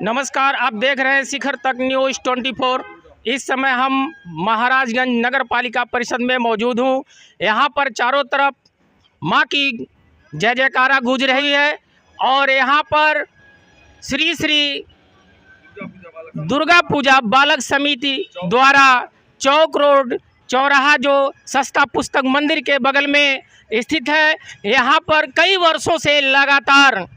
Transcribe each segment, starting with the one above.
नमस्कार, आप देख रहे हैं शिखर तक न्यूज़ 24। इस समय हम महाराजगंज नगर पालिका परिषद में मौजूद हूँ। यहाँ पर चारों तरफ माँ की जय जयकारा गूंज रही है और यहाँ पर श्री श्री दुर्गा पूजा बालक समिति द्वारा चौक रोड चौराहा जो सस्ता पुस्तक मंदिर के बगल में स्थित है, यहाँ पर कई वर्षों से लगातार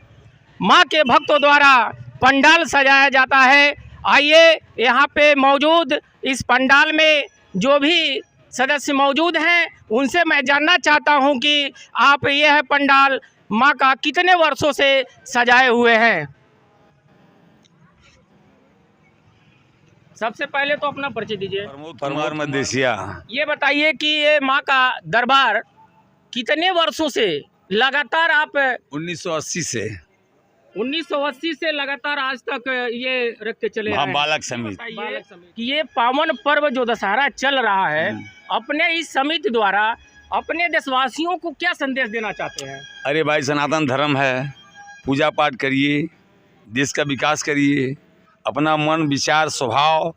माँ के भक्तों द्वारा पंडाल सजाया जाता है। आइए यहाँ पे मौजूद इस पंडाल में जो भी सदस्य मौजूद हैं उनसे मैं जानना चाहता हूँ कि आप यह पंडाल माँ का कितने वर्षों से सजाए हुए हैं। सबसे पहले तो अपना परिचय दीजिए। परमार मदेशिया। ये बताइए कि ये माँ का दरबार कितने वर्षों से लगातार आप 1980 से 1980 से लगातार आज तक ये रखते चले हाँ, हैं। बालक समिति कि ये पावन पर्व जो दशहरा चल रहा है, अपने इस समिति द्वारा अपने देशवासियों को क्या संदेश देना चाहते हैं? अरे भाई, सनातन धर्म है, पूजा पाठ करिए, देश का विकास करिए, अपना मन विचार स्वभाव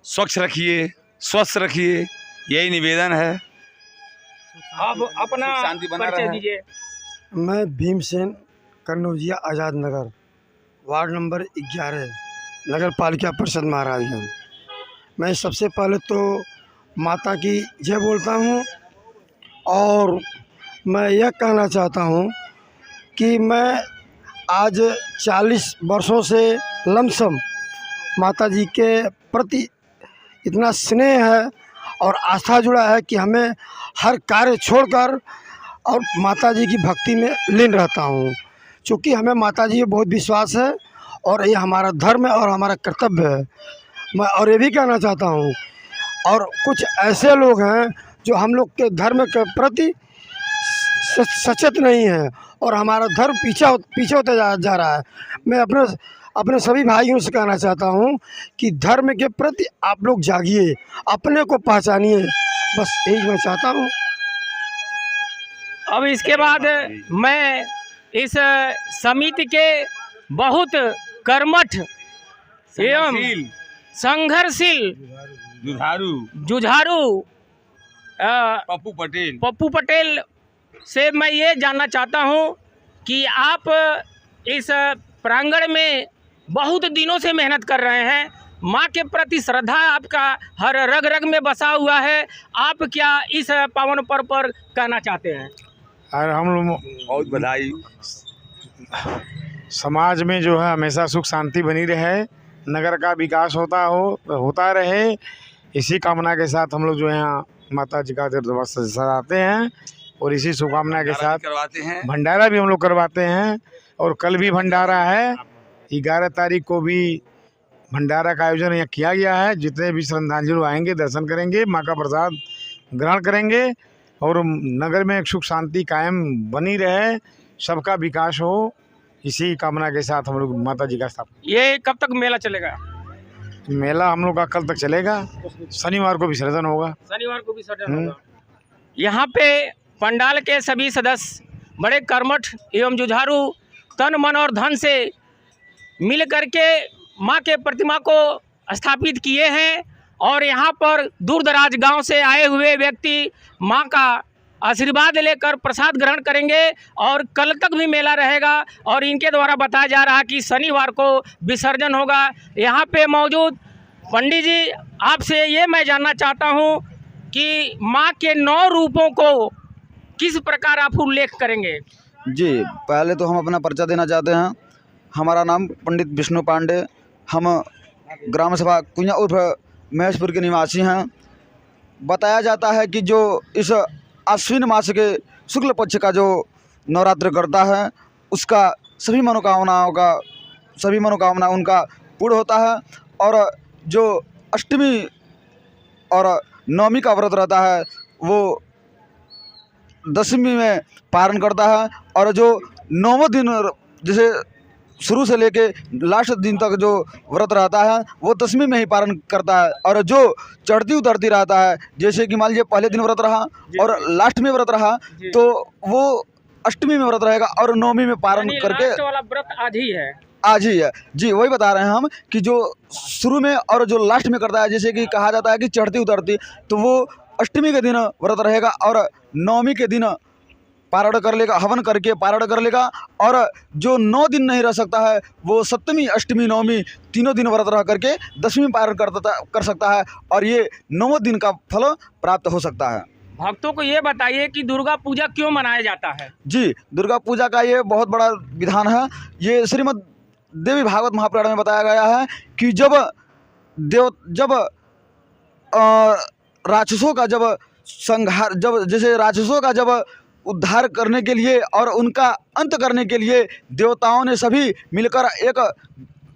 स्वच्छ रखिए, स्वस्थ रखिए, यही निवेदन है। अब अपना शांति बना परिचय रहे। दीजिए। मैं भीमसेन कन्नौजिया आज़ाद नगर वार्ड नंबर 11 नगर पालिका परिषद महाराजगंज। मैं सबसे पहले तो माता की जय बोलता हूँ और मैं यह कहना चाहता हूँ कि मैं आज 40 वर्षों से लमसम माता जी के प्रति इतना स्नेह है और आस्था जुड़ा है कि हमें हर कार्य छोड़कर और माता जी की भक्ति में लीन रहता हूँ। चूँकि हमें माता जी में बहुत विश्वास है और ये हमारा धर्म है और हमारा कर्तव्य है। मैं और ये भी कहना चाहता हूँ, और कुछ ऐसे लोग हैं जो हम लोग के धर्म के प्रति सचेत नहीं हैं और हमारा धर्म पीछे होता जा रहा है। मैं अपने सभी भाइयों से कहना चाहता हूँ कि धर्म के प्रति आप लोग जागिए, अपने को पहचानिए, बस यही मैं चाहता हूँ। अब इसके बाद मैं इस समिति के बहुत कर्मठ एवं संघर्षशील जुझारू पप्पू पटेल से मैं ये जानना चाहता हूँ कि आप इस प्रांगण में बहुत दिनों से मेहनत कर रहे हैं। माँ के प्रति श्रद्धा आपका हर रग रग में बसा हुआ है। आप क्या इस पावन पर्व पर कहना चाहते हैं? और हम लोग बहुत बधाई। समाज में जो है हमेशा सुख शांति बनी रहे, नगर का विकास होता रहे, इसी कामना के साथ हम लोग जो है यहाँ माता जी का दरबार सजाते हैं और इसी शुभकामना के साथ करवाते हैं। भंडारा भी हम लोग करवाते हैं। और कल भी भंडारा है, 11 तारीख को भी भंडारा का आयोजन यहाँ किया गया है। जितने भी श्रद्धांजलि आएंगे, दर्शन करेंगे, माँ का प्रसाद ग्रहण करेंगे और नगर में सुख शांति कायम बनी रहे, सबका विकास हो, इसी कामना के साथ हम लोग माता जी का स्थापना। ये कब तक मेला चलेगा? मेला हम लोग का कल तक चलेगा, शनिवार को विसर्जन होगा। शनिवार को विसर्जन होगा। यहाँ पे पंडाल के सभी सदस्य बड़े कर्मठ एवं जुझारू तन मन और धन से मिल करके माँ के प्रतिमा को स्थापित किए हैं और यहाँ पर दूर दराज गांव से आए हुए व्यक्ति माँ का आशीर्वाद लेकर प्रसाद ग्रहण करेंगे और कल तक भी मेला रहेगा। और इनके द्वारा बताया जा रहा है कि शनिवार को विसर्जन होगा। यहाँ पे मौजूद पंडित जी, आपसे ये मैं जानना चाहता हूँ कि माँ के 9 रूपों को किस प्रकार आप उल्लेख करेंगे? जी, पहले तो हम अपना परिचय देना चाहते हैं। हमारा नाम पंडित विष्णु पांडे, हम ग्राम सभा कुंजा उर्फ महेशपुर के निवासी हैं। बताया जाता है कि जो इस आश्विन मास के शुक्ल पक्ष का जो नवरात्र करता है, उसका सभी मनोकामना उनका पूर्ण होता है। और जो अष्टमी और नवमी का व्रत रहता है वो दशमी में पारण करता है। और जो 9वें दिन जैसे शुरू से लेके लास्ट दिन तक जो व्रत रहता है वो दशमी में ही पारण करता है। और जो चढ़ती उतरती रहता है, जैसे कि मान लीजिए पहले दिन व्रत रहा और लास्ट में व्रत रहा, तो वो अष्टमी में व्रत रहेगा और नवमी में पारण करके। लास्ट वाला व्रत आज ही है। आज ही है जी। वही बता रहे हैं हम कि जो शुरू में और जो लास्ट में करता है, जैसे कि कहा जाता है कि चढ़ती उतरती, तो वो अष्टमी के दिन व्रत रहेगा और नवमी के दिन पारण कर लेगा, हवन करके पारण कर लेगा। और जो 9 दिन नहीं रह सकता है वो सप्तमी, अष्टमी, नवमी तीनों दिन व्रत रह करके 10वीं पारण कर सकता है और ये 9 दिन का फल प्राप्त हो सकता है। भक्तों को ये बताइए कि दुर्गा पूजा क्यों मनाया जाता है? जी, दुर्गा पूजा का ये बहुत बड़ा विधान है। ये श्रीमद् देवी भागवत महापुराण में बताया गया है कि जब राक्षसों का जब संहार, जब जैसे राक्षसों का जब उद्धार करने के लिए और उनका अंत करने के लिए देवताओं ने सभी मिलकर एक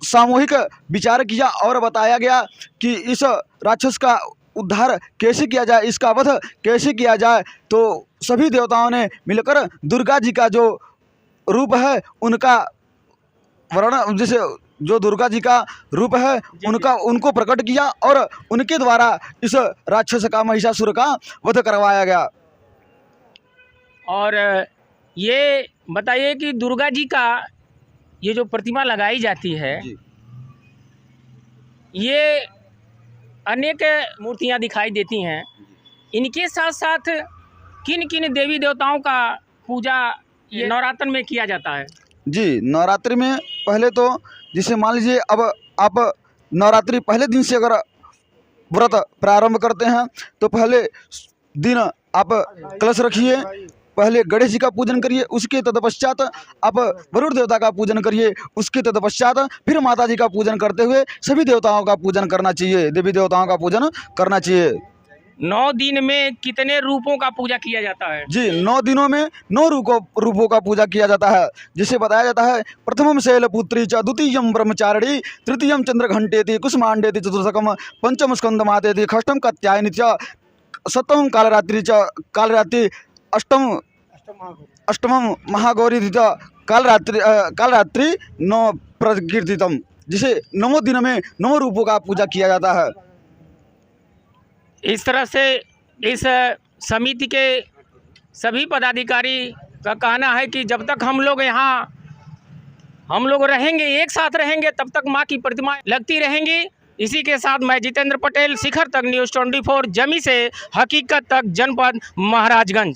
सामूहिक विचार किया और बताया गया कि इस राक्षस का उद्धार कैसे किया जाए, इसका वध कैसे किया जाए। तो सभी देवताओं ने मिलकर दुर्गा जी का जो रूप है उनका वर्णन, जैसे जो दुर्गा जी का रूप है उनको प्रकट किया और उनके द्वारा इस राक्षस का, महिषासुर का वध करवाया गया। और ये बताइए कि दुर्गा जी का ये जो प्रतिमा लगाई जाती है, ये अनेक मूर्तियां दिखाई देती हैं, इनके साथ साथ किन किन देवी देवताओं का पूजा ये नवरात्र में किया जाता है? जी, नवरात्रि में पहले तो जैसे मान लीजिए अब आप नवरात्रि पहले दिन से अगर व्रत प्रारंभ करते हैं तो पहले दिन आप कलश रखिए, पहले गणेश जी का पूजन करिए, उसके तत्पश्चात आप वरुण देवता का पूजन करिए, उसके तत्पश्चात फिर माता जी का पूजन करते हुए सभी देवताओं का पूजन करना चाहिए, देवी देवताओं का पूजन करना चाहिए। 9 दिन में कितने रूपों का पूजा किया जाता है? जी, 9 दिनों में 9 रूपों का पूजा किया जाता है। जिसे बताया जाता है प्रथमम शैलपुत्री च, द्वितीयम ब्रह्मचारिणी, तृतीयम चंद्रघंटेति, कुसुमांडेति, चतुर्थकम पंचम स्कंदमातेति, षष्ठम कात्यायनी च, सप्तमम कालरात्रि, अष्टमम महागौरी कालरात्रि नव प्रकीर्तितम। जिसे 9 दिन में 9 रूपों का पूजा किया जाता है। इस तरह से इस समिति के सभी पदाधिकारी का कहना है कि जब तक हम लोग रहेंगे, एक साथ रहेंगे, तब तक माँ की प्रतिमा लगती रहेंगी। इसी के साथ मैं जितेंद्र पटेल, शिखर तक न्यूज़ 24 जमी से हकीकत तक, जनपद महाराजगंज।